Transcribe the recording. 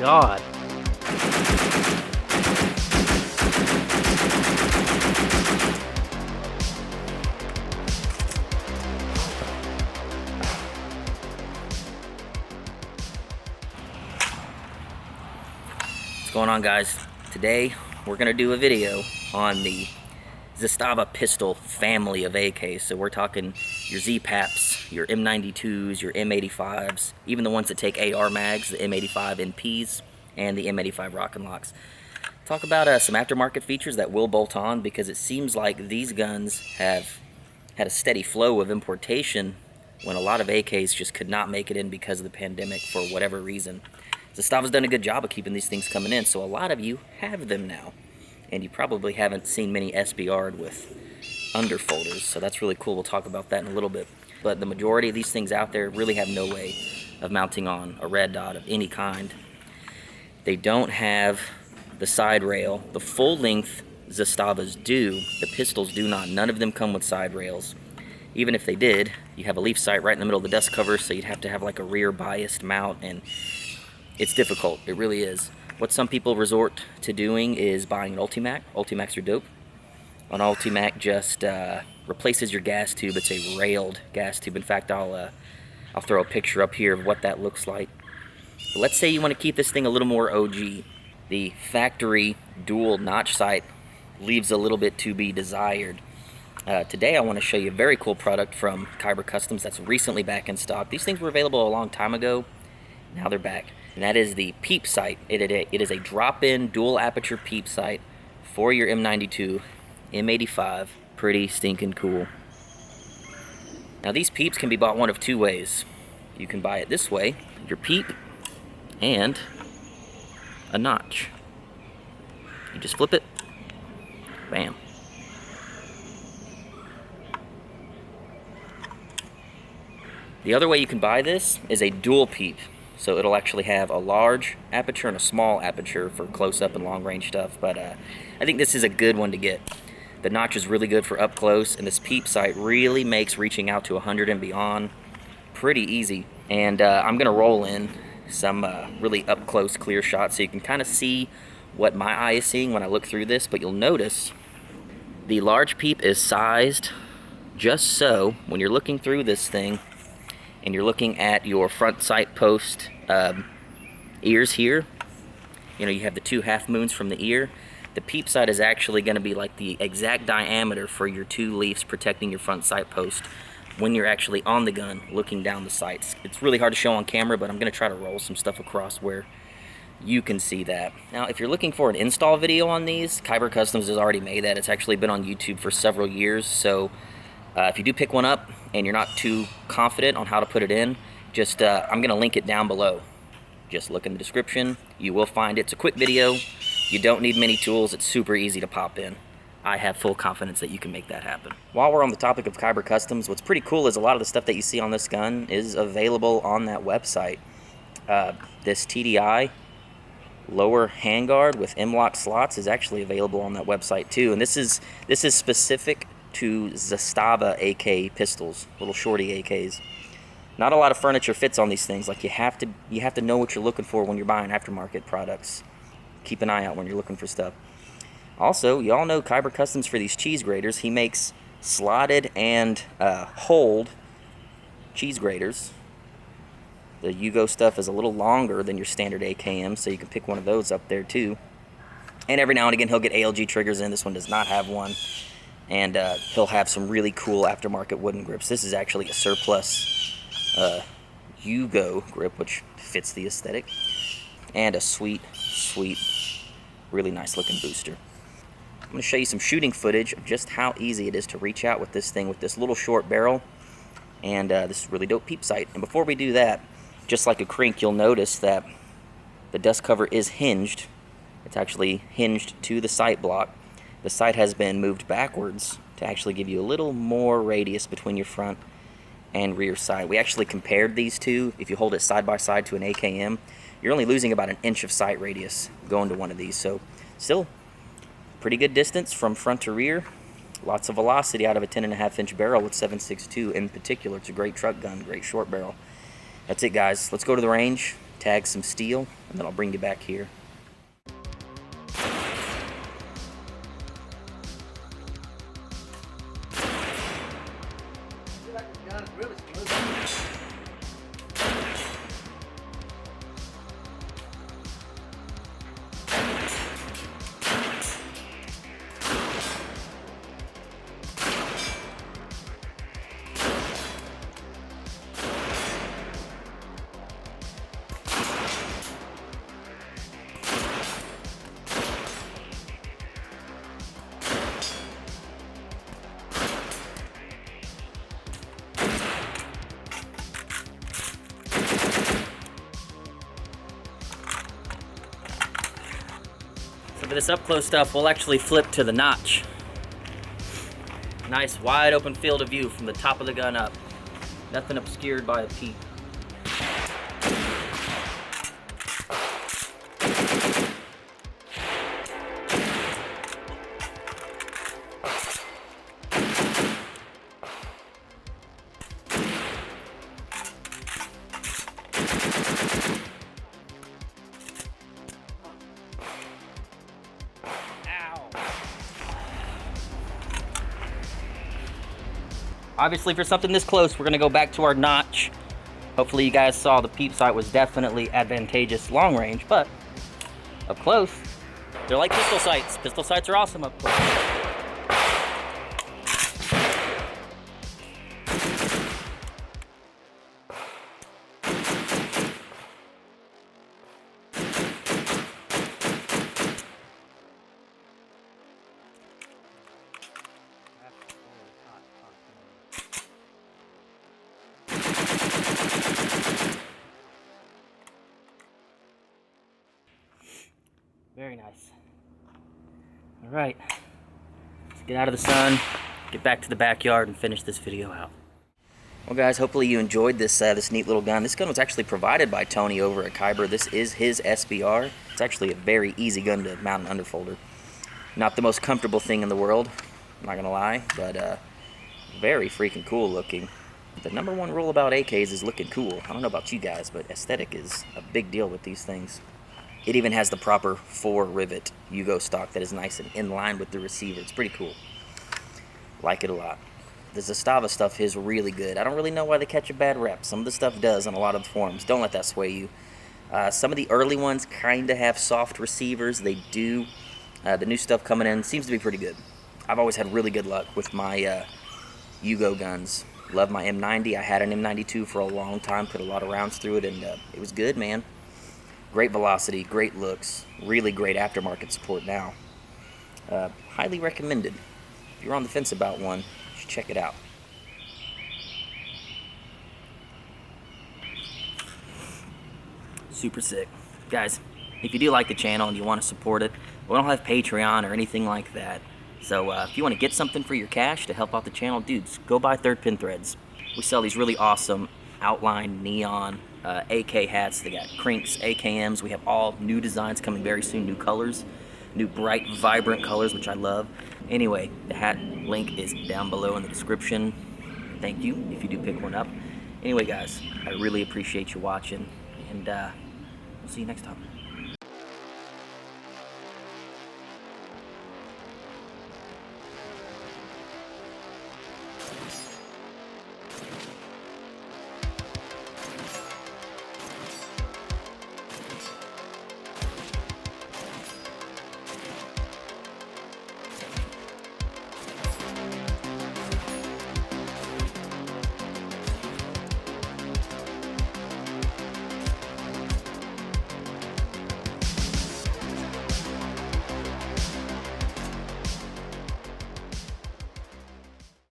God. What's going on, guys? Today we're gonna do a video on the Zastava pistol family of AKs. So we're talking your ZPAPs, your M92s, your M85s, even the ones that take AR mags, the M85 NPs, and the M85 Rock and Locks. Talk about some aftermarket features that will bolt on, because it seems like these guns have had a steady flow of importation when a lot of AKs just could not make it in because of the pandemic for whatever reason. Zastava's done a good job of keeping these things coming in, so a lot of you have them now. And you probably haven't seen many SBR'd with underfolders, so that's really cool. We'll talk about that in a little bit. But the majority of these things out there really have no way of mounting on a red dot of any kind. They don't have the side rail. The full-length Zastavas do. The pistols do not. None of them come with side rails. Even if they did, you have a leaf sight right in the middle of the dust cover, so you'd have to have like a rear biased mount, and it's difficult. It really is. What some people resort to doing is buying an Ultimac. Ultimacs are dope. An Ultimac just replaces your gas tube. It's a railed gas tube. In fact, I'll throw a picture up here of what that looks like. But let's say you want to keep this thing a little more OG. The factory dual notch sight leaves a little bit to be desired. Today I want to show you a very cool product from Kyber Customs that's recently back in stock. These things were available a long time ago. Now they're back. And that is the peep sight. It is a drop-in dual aperture peep sight for your M92 M85. Pretty stinking cool. Now these peeps can be bought one of two ways. You can buy it this way, your peep and a notch. You just flip it, bam. The other way you can buy this is a dual peep. So it'll actually have a large aperture and a small aperture for close-up and long-range stuff. But I think this is a good one to get. The notch is really good for up close, and this peep sight really makes reaching out to 100 and beyond pretty easy. And I'm going to roll in some really up-close clear shots so you can kind of see what my eye is seeing when I look through this. But you'll notice the large peep is sized just so when you're looking through this thing, and you're looking at your front sight post ears here, you know, you have the two half moons from the ear. The peep sight is actually going to be like the exact diameter for your two leaves protecting your front sight post when you're actually on the gun looking down the sights. It's really hard to show on camera, but I'm going to try to roll some stuff across where you can see that. Now, if you're looking for an install video on these, Kyber Customs has already made that. It's actually been on YouTube for several years, so if you do pick one up and you're not too confident on how to put it in, just I'm going to link it down below. Just look in the description. You will find it. It's a quick video. You don't need many tools. It's super easy to pop in. I have full confidence that you can make that happen. While we're on the topic of Kyber Customs, what's pretty cool is a lot of the stuff that you see on this gun is available on that website. This TDI lower handguard with M-lock slots is actually available on that website too. And this is specific to Zastava AK pistols, little shorty AKs. Not a lot of furniture fits on these things. Like you have to know what you're looking for when you're buying aftermarket products. Keep an eye out when you're looking for stuff. Also, you all know Kyber Customs for these cheese graters. He makes slotted and hold cheese graters. The Yugo stuff is a little longer than your standard AKM, so you can pick one of those up there too. And every now and again he'll get ALG triggers in. This one does not have one. And he'll have some really cool aftermarket wooden grips. This is actually a surplus Yugo grip, which fits the aesthetic. And a sweet, really nice looking booster. I'm going to show you some shooting footage of just how easy it is to reach out with this thing, with this little short barrel. And this is really dope peep sight. And before we do that, just like a crink, you'll notice that the dust cover is hinged. It's actually hinged to the sight block. The sight has been moved backwards to actually give you a little more radius between your front and rear sight. We actually compared these two. If you hold it side by side to an AKM, you're only losing about an inch of sight radius going to one of these. So still pretty good distance from front to rear. Lots of velocity out of a 10.5-inch barrel with 7.62 in particular. It's a great truck gun, great short barrel. That's it, guys. Let's go to the range, tag some steel, and then I'll bring you back here. So for this up close stuff, we'll actually flip to the notch. Nice wide open field of view from the top of the gun up. Nothing obscured by a peak. Obviously, for something this close, we're gonna go back to our notch. Hopefully you guys saw the peep sight was definitely advantageous long range, but up close, they're like pistol sights. Pistol sights are awesome up close. Very nice. All right, let's get out of the sun, get back to the backyard, and finish this video out. Well, guys, hopefully you enjoyed this this neat little gun. This gun was actually provided by Tony over at Kyber. This is his SBR. It's actually a very easy gun to mount an underfolder. Not the most comfortable thing in the world, I'm not gonna lie, but very freaking cool looking. The #1 rule about AKs is looking cool. I don't know about you guys, but aesthetic is a big deal with these things. It even has the proper 4-rivet Yugo stock that is nice and in line with the receiver. It's pretty cool. Like it a lot. The Zastava stuff is really good. I don't really know why they catch a bad rep. Some of the stuff does on a lot of the forums. Don't let that sway you. Some of the early ones kind of have soft receivers. They do. The new stuff coming in seems to be pretty good. I've always had really good luck with my Yugo guns. Love my M90. I had an M92 for a long time. Put a lot of rounds through it, and it was good, man. Great velocity, great looks, really great aftermarket support now. Highly recommended. If you're on the fence about one, you should check it out. Super sick. Guys, if you do like the channel and you want to support it, we don't have Patreon or anything like that. So if you want to get something for your cash to help out the channel, dudes, go buy Third Pin Threads. We sell these really awesome outline neon AK hats. They got crinks, AKMs. We have all new designs coming very soon, new colors, new bright, vibrant colors, which I love. Anyway, the hat link is down below in the description. Thank you if you do pick one up. Anyway, guys, I really appreciate you watching, and we'll see you next time.